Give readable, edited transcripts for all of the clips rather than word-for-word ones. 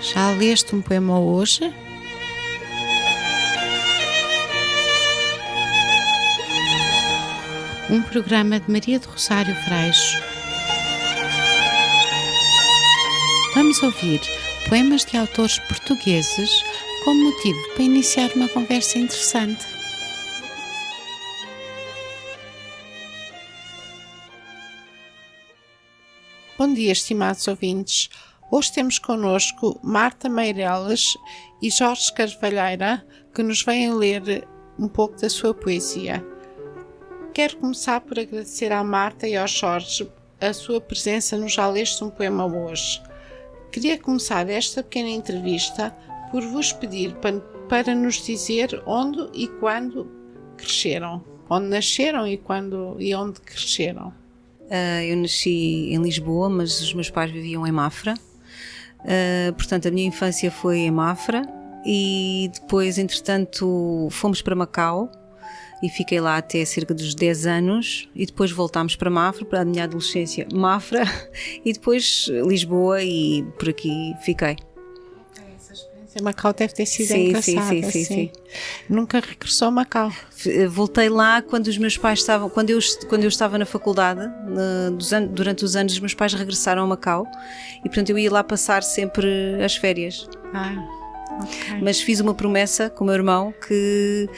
Já leste um poema hoje? Um programa de Maria do Rosário Freixo. Vamos ouvir poemas de autores portugueses como motivo para iniciar uma conversa interessante. Bom dia, estimados ouvintes. Hoje temos connosco Marta Meireles e Jorge Carvalheira, que nos vêm ler um pouco da sua poesia. Quero começar por agradecer à Marta e ao Jorge a sua presença no Já Leste um Poema hoje. Queria começar esta pequena entrevista por vos pedir para nos dizer onde e quando cresceram. Onde nasceram e quando e onde cresceram. Eu nasci em Lisboa, mas os meus pais viviam em Mafra. Portanto, a minha infância foi em Mafra e depois, entretanto, fomos para Macau e fiquei lá até cerca dos 10 anos e depois voltámos para Mafra, para a minha adolescência, Mafra, e depois Lisboa e por aqui fiquei. Essa experiência em Macau deve ter sido engraçada. Sim. Nunca regressou a Macau? Voltei lá quando os meus pais estavam, quando eu estava na faculdade, durante os anos os meus pais regressaram a Macau e portanto eu ia lá passar sempre as férias. Okay. Mas fiz uma promessa com o meu irmão que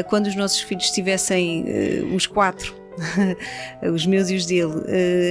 quando os nossos filhos tivessem uns 4, os meus e os dele,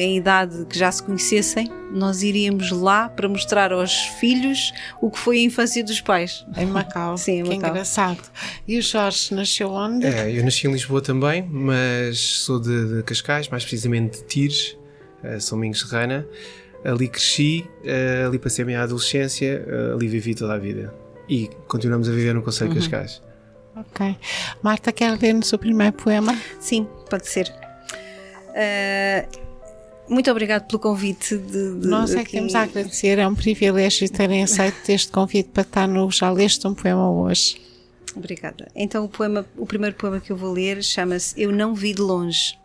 em idade que já se conhecessem, nós iríamos lá para mostrar aos filhos o que foi a infância dos pais. Em Macau? Sim, em que Macau. Engraçado. E o Jorge nasceu onde? Eu nasci em Lisboa também, mas sou de Cascais, mais precisamente de Tires, São Domingos de Rana. Ali cresci, ali passei a minha adolescência, ali vivi toda a vida. E continuamos a viver no concelho de Cascais. Ok. Marta, quer ler-nos o primeiro poema? Sim, pode ser. Muito obrigado pelo convite. Nós é que temos a agradecer, é um privilégio terem aceito este convite para estar no Já Leste um Poema hoje. Obrigada. Então o primeiro poema que eu vou ler chama-se Eu Não Vi de Longe.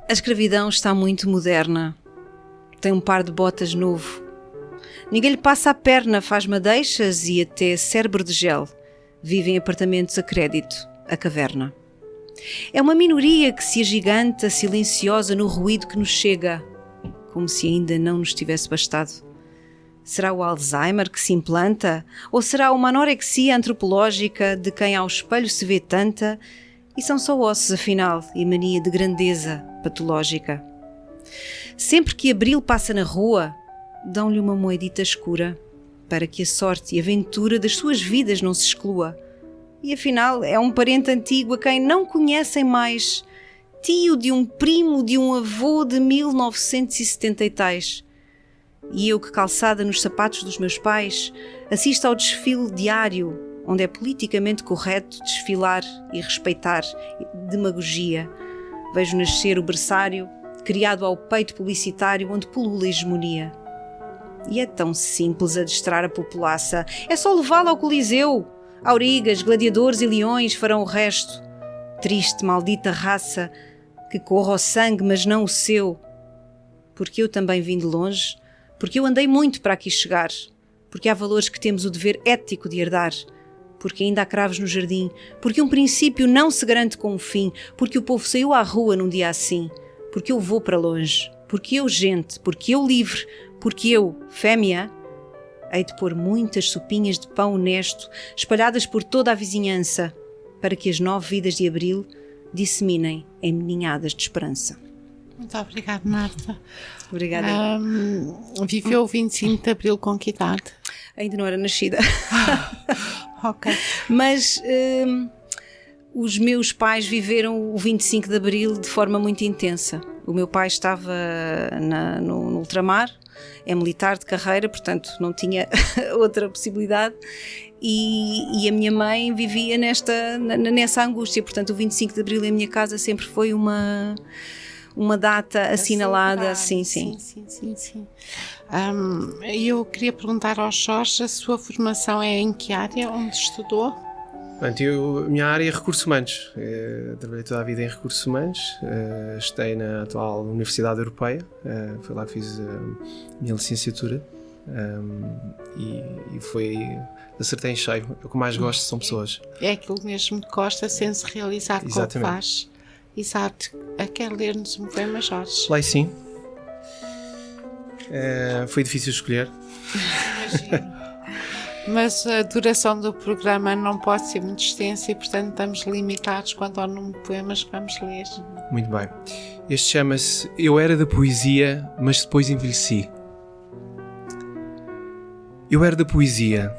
A escravidão está muito moderna. Tem um par de botas novo. Ninguém lhe passa a perna, faz madeixas e até cérebro de gel. Vive em apartamentos a crédito, a caverna. É uma minoria que se agiganta, silenciosa no ruído que nos chega, como se ainda não nos tivesse bastado. Será o Alzheimer que se implanta? Ou será uma anorexia antropológica de quem ao espelho se vê tanta e são só ossos afinal e mania de grandeza patológica? Sempre que Abril passa na rua, dão-lhe uma moedita escura para que a sorte e a aventura das suas vidas não se exclua. E afinal é um parente antigo a quem não conhecem mais, tio de um primo de um avô de 1970 e tais. E eu que calçada nos sapatos dos meus pais assisto ao desfile diário, onde é politicamente correto desfilar e respeitar demagogia. Vejo nascer o berçário, criado ao peito publicitário, onde pulula a hegemonia. E é tão simples adestrar a populaça, é só levá-la ao Coliseu. Aurigas, gladiadores e leões farão o resto. Triste, maldita raça, que corra o sangue, mas não o seu. Porque eu também vim de longe, porque eu andei muito para aqui chegar, porque há valores que temos o dever ético de herdar, porque ainda há cravos no jardim, porque um princípio não se garante com um fim, porque o povo saiu à rua num dia assim, porque eu vou para longe, porque eu gente, porque eu livre, porque eu, fêmea, hei de pôr muitas sopinhas de pão honesto espalhadas por toda a vizinhança, para que as 9 vidas de Abril disseminem em ninhadas de esperança. Muito obrigada, Marta. Obrigada. Viveu o 25 de Abril com que idade? Ainda não era nascida. Ok. Mas os meus pais viveram o 25 de Abril de forma muito intensa. O meu pai estava no ultramar, é militar de carreira, portanto não tinha outra possibilidade, e a minha mãe vivia nessa angústia. Portanto o 25 de Abril em minha casa sempre foi uma data assinalada. Sim. Eu queria perguntar ao Jorge, a sua formação é em que área, onde estudou? Portanto, a minha área é recursos humanos. Trabalhei toda a vida em recursos humanos. Estudei na atual Universidade Europeia. Foi lá que fiz a minha licenciatura. E acertei em cheio. O que mais gosto são pessoas. É aquilo mesmo que gosta, sente-se realizado com o que faz. Exato. Quer ler-nos um poema, Jorge? Lá sim. Foi difícil escolher. Imagino. Mas a duração do programa não pode ser muito extensa e, portanto, estamos limitados quanto ao número de poemas que vamos ler. Muito bem. Este chama-se Eu Era da Poesia, mas depois envelheci. Eu era da poesia,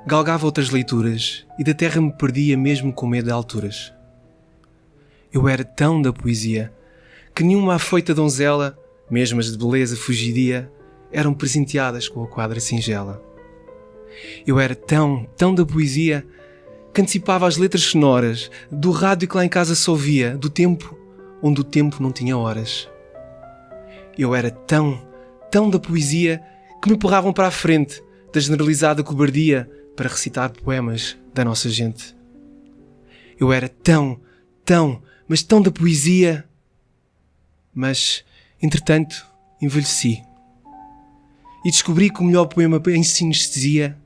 galgava outras leituras e da terra me perdia mesmo com medo de alturas. Eu era tão da poesia que nenhuma afoita donzela, mesmo as de beleza fugidia, eram presenteadas com a quadra singela. Eu era tão da poesia que antecipava as letras sonoras do rádio que lá em casa se ouvia, do tempo onde o tempo não tinha horas. Eu era tão da poesia que me empurravam para a frente da generalizada cobardia para recitar poemas da nossa gente. Eu era mas tão da poesia, mas, entretanto, envelheci. E descobri que o melhor poema em sinestesia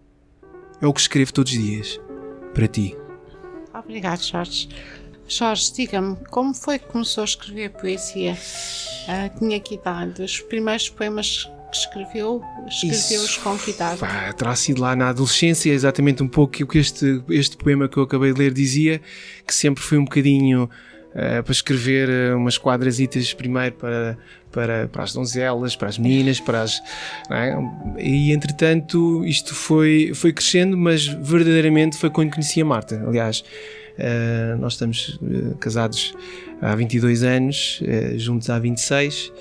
é o que escrevo todos os dias, para ti. Obrigado, Jorge. Jorge, diga-me, como foi que começou a escrever poesia? Tinha que idade? Os primeiros poemas que escreveu-os com que idade? Terá sido lá na adolescência, exatamente um pouco o que este poema que eu acabei de ler dizia, que sempre foi um bocadinho para escrever umas quadrazitas primeiro para as donzelas, para as meninas, não é? E entretanto isto foi crescendo, mas verdadeiramente foi quando conheci a Marta. Aliás, nós estamos casados há 22 anos, juntos há 26,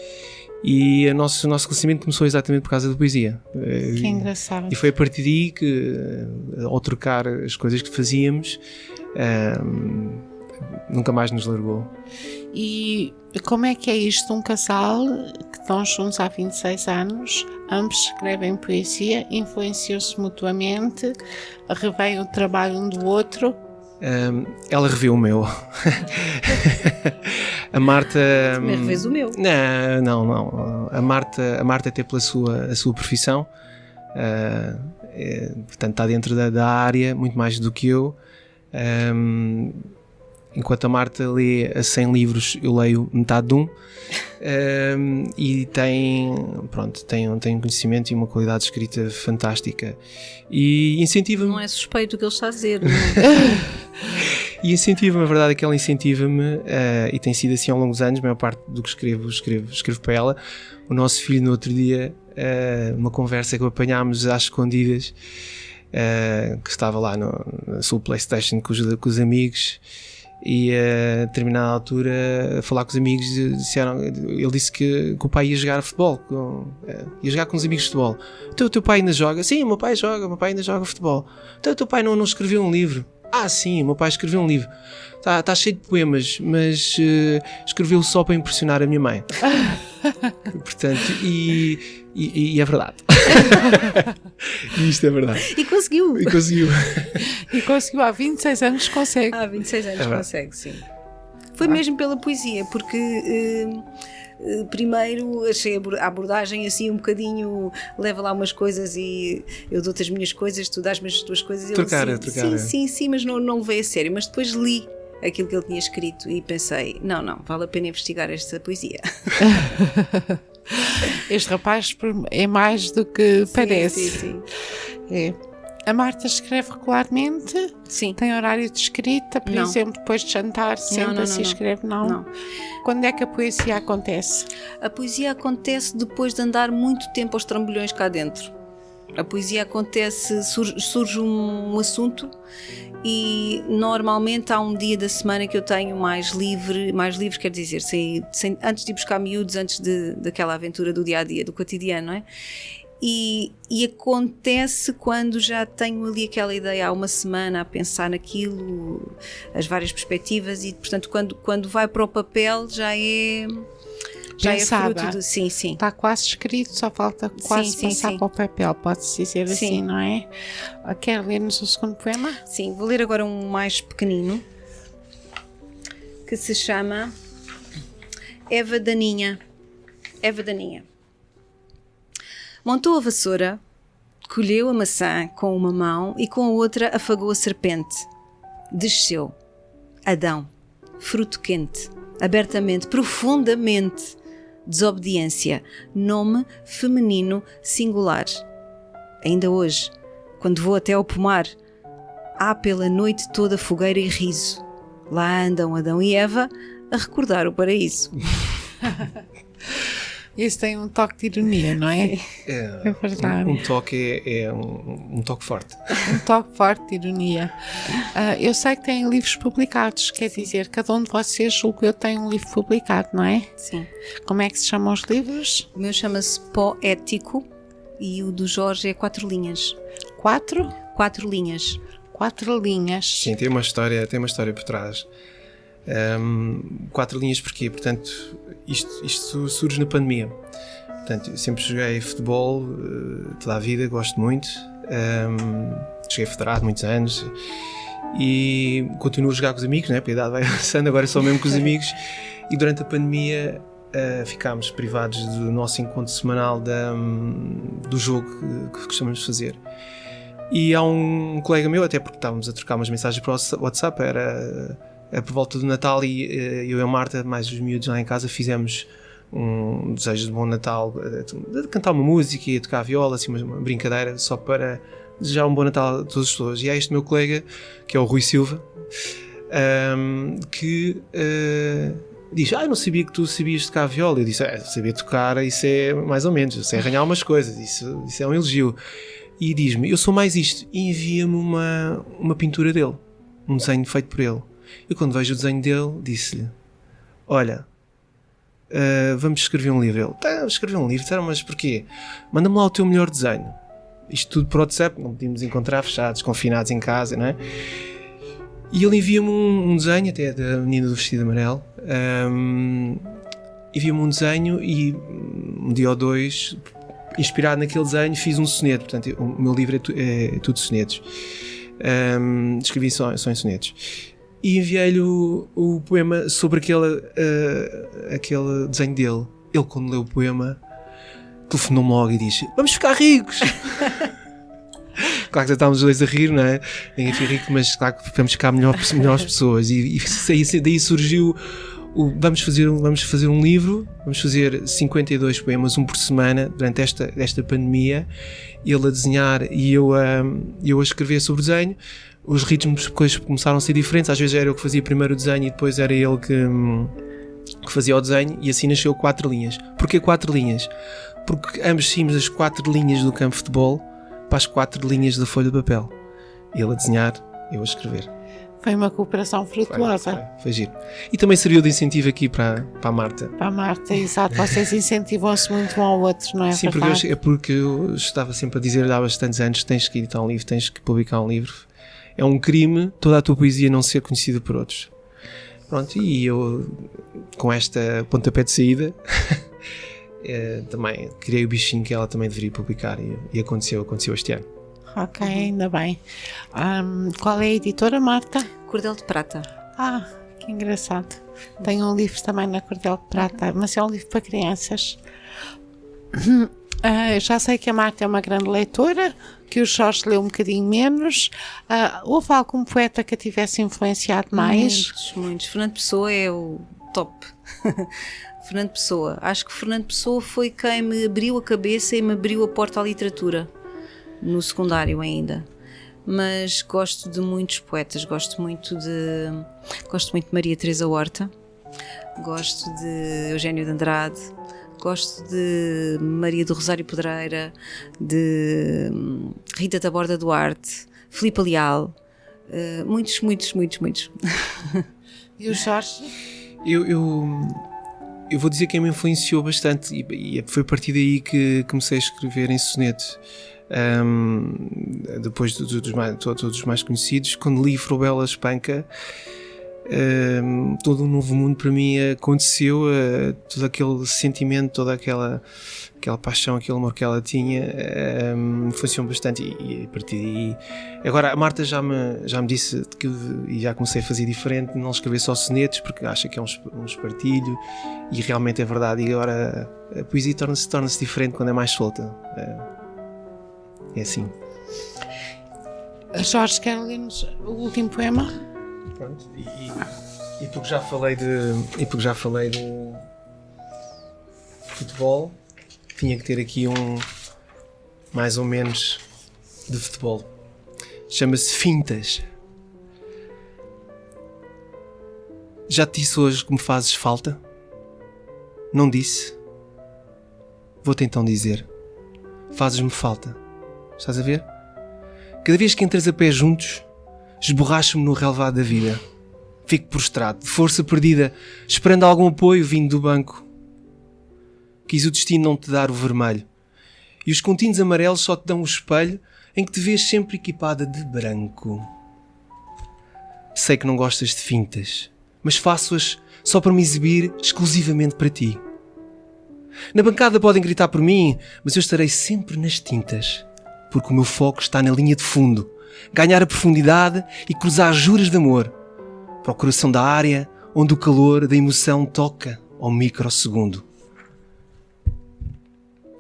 e o nosso relacionamento começou exatamente por causa da poesia. Que engraçado. E foi a partir daí que, ao trocar as coisas que fazíamos, nunca mais nos largou. E como é que é isto? Um casal que estão juntos há 26 anos, ambos escrevem poesia, influenciam-se mutuamente, revêem o trabalho um do outro. Ela revê o meu. A Marta. Também revês o meu. Não. A Marta até pela sua profissão, portanto está dentro da área muito mais do que eu. Enquanto a Marta lê a 100 livros, eu leio metade de um. E tem um conhecimento e uma qualidade de escrita fantástica. E incentiva-me. Não é suspeito o que ele está a dizer, não é? E incentiva-me, a verdade é que ela incentiva-me, e tem sido assim ao longo dos anos. A maior parte do que escrevo para ela. O nosso filho, no outro dia, uma conversa que apanhámos às escondidas, que estava lá na sua PlayStation com os amigos. E a determinada altura, a falar com os amigos, ele disse que o pai ia jogar a futebol, ia jogar com os amigos de futebol. Então o teu pai ainda joga? Sim, o meu pai ainda joga futebol. Então o teu pai não escreveu um livro? Ah, sim, o meu pai escreveu um livro. Está cheio de poemas, mas escreveu só para impressionar a minha mãe. Portanto, e é verdade. E isto é verdade. E conseguiu. E conseguiu há 26 anos, consegue. Há 26 anos consegue, sim. Foi mesmo pela poesia, porque primeiro achei a abordagem assim um bocadinho, leva lá umas coisas e eu dou-te as minhas coisas, tu dás-me as tuas coisas. Trocar. Sim, mas não levei a sério. Mas depois li aquilo que ele tinha escrito e pensei, não, vale a pena investigar esta poesia. Este rapaz é mais do que parece. Sim. É. A Marta escreve regularmente? Sim. Tem horário de escrita? Por exemplo, depois de jantar, senta-se e escreve? Não. Quando é que a poesia acontece? A poesia acontece depois de andar muito tempo aos trambolhões cá dentro. A poesia acontece, surge um assunto e normalmente há um dia da semana que eu tenho mais livre quer dizer, antes de ir buscar miúdos, antes daquela aventura do dia-a-dia, do cotidiano, não é? E acontece quando já tenho ali aquela ideia há uma semana a pensar naquilo, as várias perspectivas, e portanto quando vai para o papel já já pensada. é fruto do... Sim, sim. Está quase escrito, só falta quase Sim, passar sim. para o papel, pode-se dizer Sim. assim, não é? Quer ler-nos o segundo poema? Sim, vou ler agora um mais pequenino, que se chama Eva Daninha. Eva Daninha. Montou a vassoura, colheu a maçã com uma mão e com a outra afagou a serpente. Desceu. Adão. Fruto quente. Abertamente, profundamente. Desobediência. Nome feminino singular. Ainda hoje, quando vou até ao pomar, há pela noite toda fogueira e riso. Lá andam Adão e Eva a recordar o paraíso. Isso tem um toque de ironia, não é? É verdade. Um toque um toque forte. Um toque forte de ironia. Eu sei que têm livros publicados, quer dizer, cada um de vocês, julgo eu, tem um livro publicado, não é? Sim. Como é que se chamam os livros? O meu chama-se Poético e o do Jorge é 4 linhas. 4? 4 linhas. 4 linhas. Sim, tem uma história por trás. 4 linhas porquê? Portanto, isto surge na pandemia. Portanto, eu sempre joguei futebol toda a vida, gosto muito. Cheguei federado muitos anos e continuo a jogar com os amigos, né? Porque a idade vai avançando, agora só mesmo com os amigos. E durante a pandemia ficámos privados do nosso encontro semanal do jogo que costumamos fazer. E há um colega meu, até porque estávamos a trocar umas mensagens para o WhatsApp, era por volta do Natal, e eu e a Marta, mais os miúdos lá em casa, fizemos um desejo de bom Natal, de cantar uma música e a tocar a viola, assim, uma brincadeira, só para desejar um bom Natal a todas as pessoas. E há este meu colega, que é o Rui Silva, que diz: eu não sabia que tu sabias tocar a viola. Eu disse: sabia tocar, isso é mais ou menos, eu sei arranhar umas coisas, isso é um elogio. E diz-me: eu sou mais isto, e envia-me uma pintura dele, um desenho feito por ele. Eu, quando vejo o desenho dele, disse-lhe: olha, vamos escrever um livro. Ele: vamos escrever um livro. Disseram: mas porquê? Manda-me lá o teu melhor desenho. Isto tudo por WhatsApp, não podíamos encontrar, fechados, confinados em casa, não é? E ele envia-me um desenho, até da menina do vestido amarelo, envia-me um desenho, e um dia ou dois, inspirado naquele desenho, fiz um soneto. Portanto, o meu livro é tudo sonetos. Escrevi só em sonetos. E enviei-lhe o poema sobre aquele desenho dele. Ele, quando leu o poema, telefonou-me logo e disse: vamos ficar ricos! Claro que já estávamos os dois a rir, não é? Ninguém fica rico, mas claro que vamos ficar melhores pessoas. E daí surgiu vamos fazer um livro, vamos fazer 52 poemas, um por semana, durante esta pandemia. Ele a desenhar e eu a escrever sobre o desenho. Os ritmos depois começaram a ser diferentes. Às vezes era eu que fazia primeiro o desenho e depois era ele que fazia o desenho, e assim nasceu 4 linhas. Porquê 4 linhas? Porque ambos seguimos as 4 linhas do campo de futebol para as 4 linhas da folha de papel. Ele a desenhar, eu a escrever. Foi uma cooperação frutuosa. Foi giro. E também serviu de incentivo aqui para a Marta. Para a Marta, exato. Vocês incentivam-se muito um ao outro, não é? Sim, verdade? porque eu estava sempre a dizer há bastantes anos: tens que editar um livro, tens que publicar um livro. É um crime toda a tua poesia não ser conhecida por outros. Pronto, e eu, com esta pontapé de saída, também criei o bichinho que ela também deveria publicar, e aconteceu este ano. Ok, ainda bem. Qual é a editora, Marta? Cordel de Prata. Que engraçado. Tenho um livro também na Cordel de Prata, mas é um livro para crianças. Já sei que a Marta é uma grande leitora, que o Jorge leu um bocadinho menos. Houve algum poeta que a tivesse influenciado mais? Muitos. Fernando Pessoa é o top. Fernando Pessoa. Acho que Fernando Pessoa foi quem me abriu a cabeça e me abriu a porta à literatura, no secundário ainda. Mas gosto de muitos poetas. Gosto muito de Maria Teresa Horta, gosto de Eugénio de Andrade, gosto de Maria do Rosário Pedreira, de Rita Taborda Duarte, Filipe Leal, muitos. E o Jorge? Eu vou dizer quem me influenciou bastante, e foi a partir daí que comecei a escrever em soneto. Depois de todos os mais conhecidos, quando li Frobela Espanca, todo um novo mundo para mim aconteceu, todo aquele sentimento, toda aquela paixão, aquele amor que ela tinha, funcionou bastante e a partir daí... Agora a Marta já me disse que e já comecei a fazer diferente, não escrever só sonetos porque acha que é um espartilho e realmente é verdade, e agora a poesia torna-se diferente quando é mais solta, é assim. Jorge, quer ler-nos o último poema? Pronto, e porque já falei de futebol, tinha que ter aqui mais ou menos de futebol. Chama-se Fintas. Já te disse hoje que me fazes falta? Não disse? Vou-te então dizer. Fazes-me falta. Estás a ver? Cada vez que entras a pé juntos, esborracho-me no relevado da vida. Fico prostrado, de força perdida, esperando algum apoio vindo do banco. Quis o destino não te dar o vermelho, e os continhos amarelos só te dão o espelho em que te vês sempre equipada de branco. Sei que não gostas de fintas, mas faço-as só para me exibir exclusivamente para ti. Na bancada podem gritar por mim, mas eu estarei sempre nas tintas, porque o meu foco está na linha de fundo, ganhar a profundidade e cruzar juras de amor, para o coração da área onde o calor da emoção toca ao microsegundo.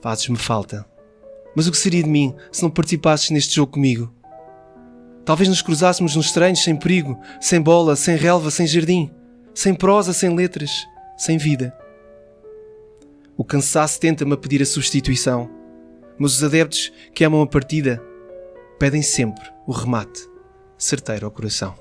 Fazes-me falta. Mas o que seria de mim se não participasses neste jogo comigo? Talvez nos cruzássemos nos treinos sem perigo, sem bola, sem relva, sem jardim, sem prosa, sem letras, sem vida. O cansaço tenta-me a pedir a substituição, mas os adeptos que amam a partida pedem sempre o remate certeiro ao coração.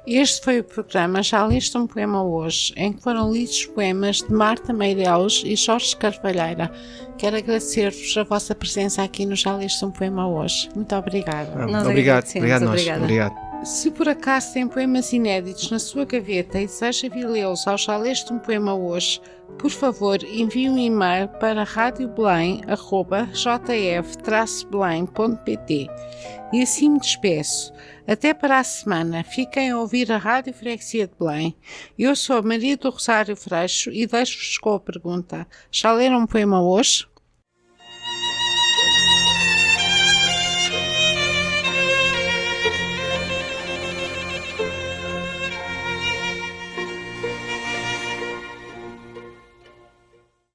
Este foi o programa Já Leste um Poema Hoje, em que foram lidos poemas de Marta Meireles e Jorge Carvalheira. Quero agradecer-vos a vossa presença aqui no Já Leste um Poema Hoje. Muito obrigada. Obrigado nós. Obrigado. Se por acaso tem poemas inéditos na sua gaveta e deseja vir lê-los ao Já Leste um Poema Hoje, por favor envie um e-mail para radiobelém@jf-belém.pt. E assim me despeço. Até para a semana. Fiquem a ouvir a Rádio Freguesia de Belém. Eu sou a Maria do Rosário Freixo e deixo-vos com a pergunta: já leram um poema hoje?